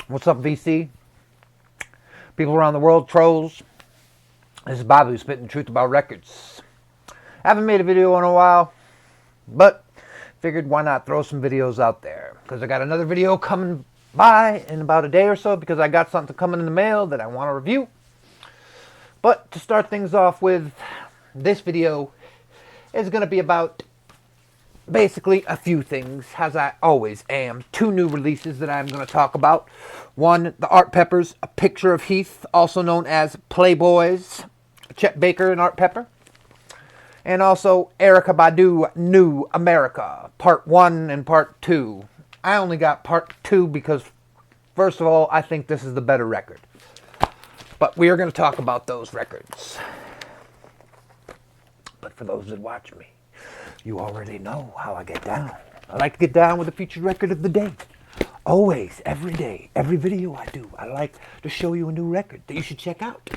What's up, VC? People around the world, trolls. This is Badu spitting the truth about records. I haven't made a video in a while, but figured why not throw some videos out there. Because I got another video coming by in about a day or so because I got something coming in the mail that I want to review. But to start things off with, this video is going to be about basically a few things, as I always am. Two new releases that I'm going to talk about. One, the Art Peppers, A Picture of Heath, also known as Playboys, Chet Baker and Art Pepper. And also Erykah Badu, New America, Part 1 and Part 2. I only got Part 2 because, first of all, I think this is the better record. But we are going to talk about those records. But for those that watch me, you already know how I get down. I like to get down with the featured record of the day. Always, every day, every video I do, I like to show you a new record that you should check out.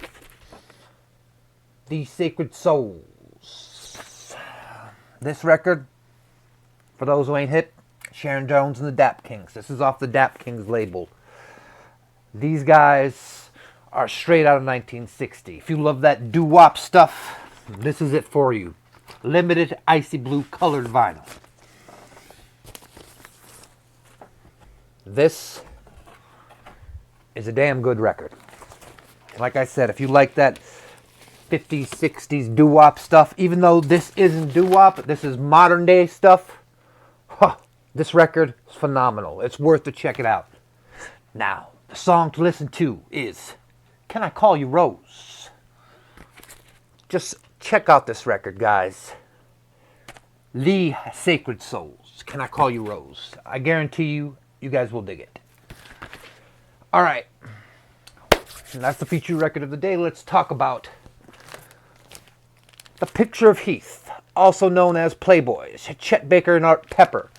The Sacred Souls. This record, for those who ain't hip, Sharon Jones and the Dap Kings. This is off the Dap Kings label. These guys are straight out of 1960. If you love that doo-wop stuff, this is it for you. Limited icy blue colored vinyl. This is a damn good record. Like I said, if you like that 50s, 60s doo-wop stuff, even though this isn't doo-wop, this is modern day stuff, this record is phenomenal. It's worth to check it out. Now, the song to listen to is Can I Call You Rose? Just check out this record, guys. The Sacred Souls. Can I Call You Rose? I guarantee you, you guys will dig it. All right. And that's the feature record of the day. Let's talk about The Picture of Heath, also known as Playboys, Chet Baker and Art Pepper.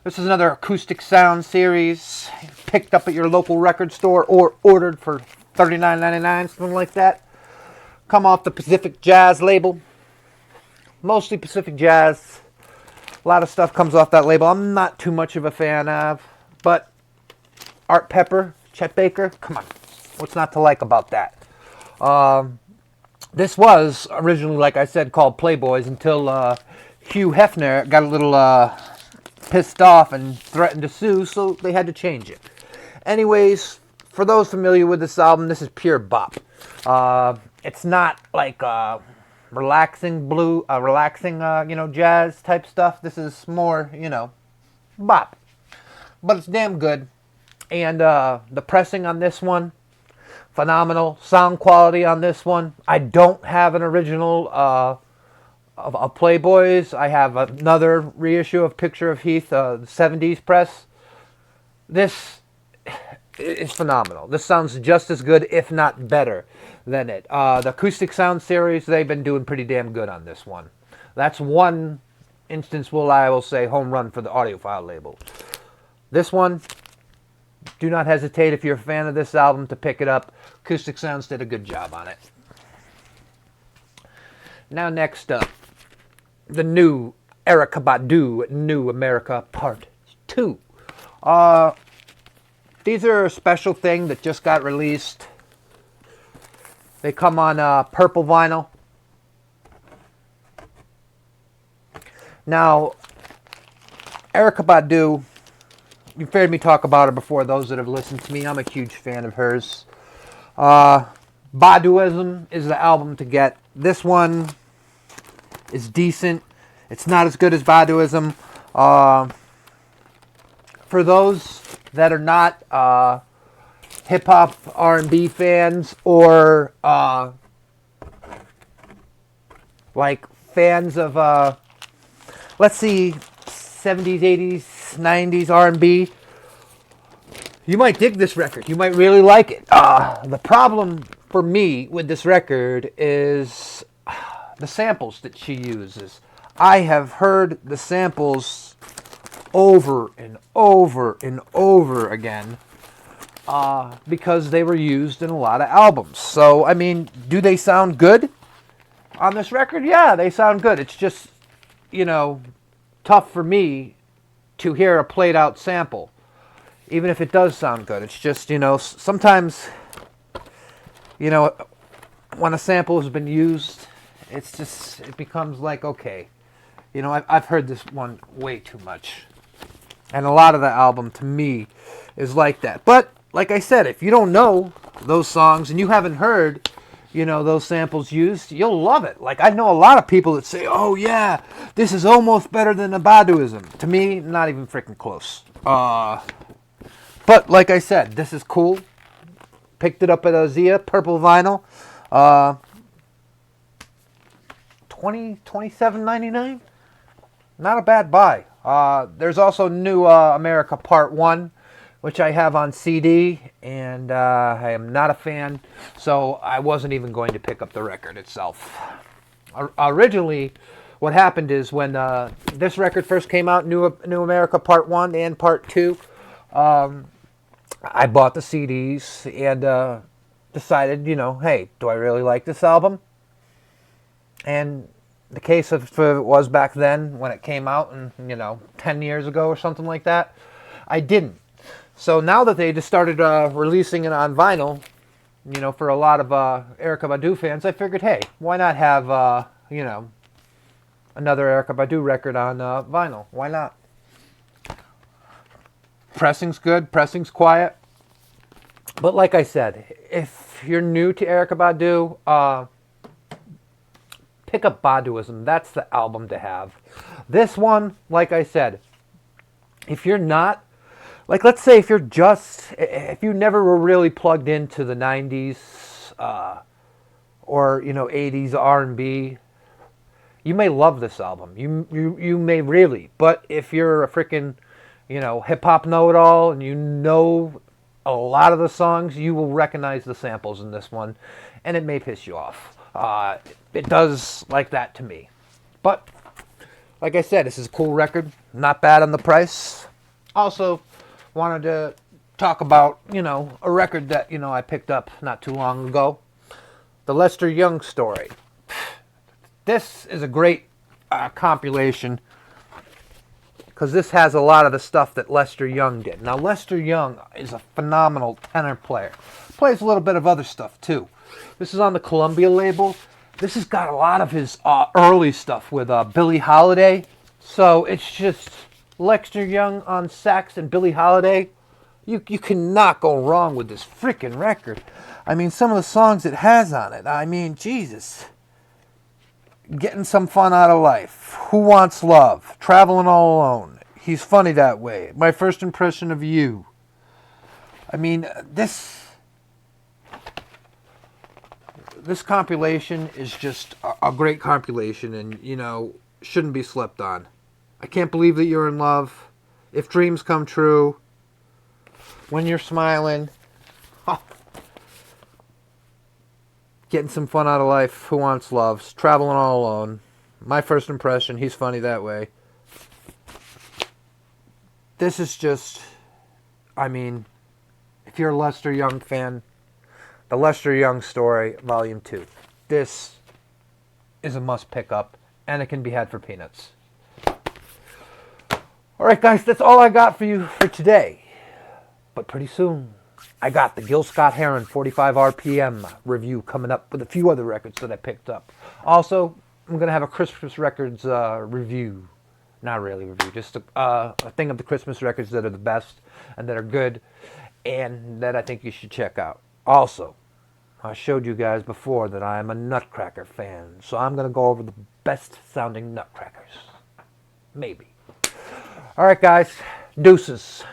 This is another acoustic sound series picked up at your local record store or ordered for $39.99, something like that. Come off the Pacific Jazz label. Mostly Pacific Jazz. A lot of stuff comes off that label I'm not too much of a fan of. But Art Pepper, Chet Baker, come on. What's not to like about that? This was originally, like I said, called Playboys until Hugh Hefner got a little pissed off and threatened to sue, so they had to change it. Anyways, for those familiar with this album, this is pure bop. It's not like relaxing jazz type stuff. This is more, bop. But it's damn good. And the pressing on this one, phenomenal. Sound quality on this one. I don't have an original of Playboys. I have another reissue of Picture of Heath, the 70s press. This is phenomenal. This sounds just as good, if not better, than it. The acoustic sound series, they've been doing pretty damn good on this one. That's one instance I will say home run for the audiophile label. This one, do not hesitate if you're a fan of this album to pick it up. Acoustic Sounds did a good job on it. Now next up, the new Erykah Badu, New America Part 2. These are a special thing that just got released. They come on purple vinyl. Now, Erykah Badu, you've heard me talk about her before, those that have listened to me. I'm a huge fan of hers. Baduism is the album to get. This one is decent. It's not as good as Baduism. For those that are not hip-hop R&B fans or like fans of, let's see, 70s, 80s, 90s R&B, you might dig this record. You might really like it. The problem for me with this record is the samples that she uses. I have heard the samples over and over and over again because they were used in a lot of albums. So, I mean, do they sound good on this record? Yeah, they sound good. It's just, tough for me to hear a played out sample. even if it does sound good. It's just, you know, sometimes, you know, when a sample has been used, it's just, it becomes like, okay, you know, I've heard this one way too much. And a lot of the album, to me, is like that. But, like I said, if you don't know those songs and you haven't heard, you know, those samples used, you'll love it. Like, I know a lot of people that say, oh, yeah, this is almost better than the Baduism. To me, not even freaking close. But, like I said, this is cool. Picked it up at Zia, purple vinyl. $27.99. Not a bad buy. There's also New America Part 1, which I have on CD, and I am not a fan, so I wasn't even going to pick up the record itself. Originally, what happened is when this record first came out, New America Part 1 and Part 2, I bought the CDs and decided, you know, hey, do I really like this album? And the case of it was back then when it came out, and you know, 10 years ago or something like that, I didn't. So now that they just started releasing it on vinyl, you know, for a lot of Erykah Badu fans, I figured, hey, why not have, you know, another Erykah Badu record on vinyl? Why not? Pressing's good, pressing's quiet. But like I said, if you're new to Erykah Badu, pick up Baduism. That's the album to have. This one, like I said, if you're not, like let's say if you never were really plugged into the 90s or, you know, 80s R&B, you may love this album. You may really. But if you're a freaking, you know, hip-hop know-it-all and you know a lot of the songs, you will recognize the samples in this one, and it may piss you off. It does like that to me. But, like I said, this is a cool record. Not bad on the price. Also, wanted to talk about, you know, a record that, you know, I picked up not too long ago. The Lester Young Story. This is a great compilation because this has a lot of the stuff that Lester Young did. Now, Lester Young is a phenomenal tenor player. Plays a little bit of other stuff, too. This is on the Columbia label. This has got a lot of his early stuff with Billie Holiday. So it's just Lester Young on sax and Billie Holiday. You cannot go wrong with this freaking record. I mean, some of the songs it has on it. I mean, Jesus. Getting Some Fun Out of Life. Who Wants Love? Traveling All Alone. He's Funny That Way. My First Impression of You. I mean, this compilation is just a great compilation, and, you know, shouldn't be slept on. I Can't Believe That You're in Love. If Dreams Come True. When You're Smiling. Getting Some Fun Out of Life. Who Wants Love? Traveling All Alone. My First Impression. He's Funny That Way. This is just, I mean, if you're a Lester Young fan, The Lester Young Story, Volume 2. This is a must pick up, and it can be had for peanuts. Alright guys, that's all I got for you for today. But pretty soon, I got the Gil Scott-Heron 45 RPM review coming up with a few other records that I picked up. Also, I'm going to have a Christmas records review. Not really review, just a thing of the Christmas records that are the best and that are good and that I think you should check out. Also, I showed you guys before that I am a Nutcracker fan, so I'm going to go over the best sounding Nutcrackers. Maybe. Alright guys, deuces.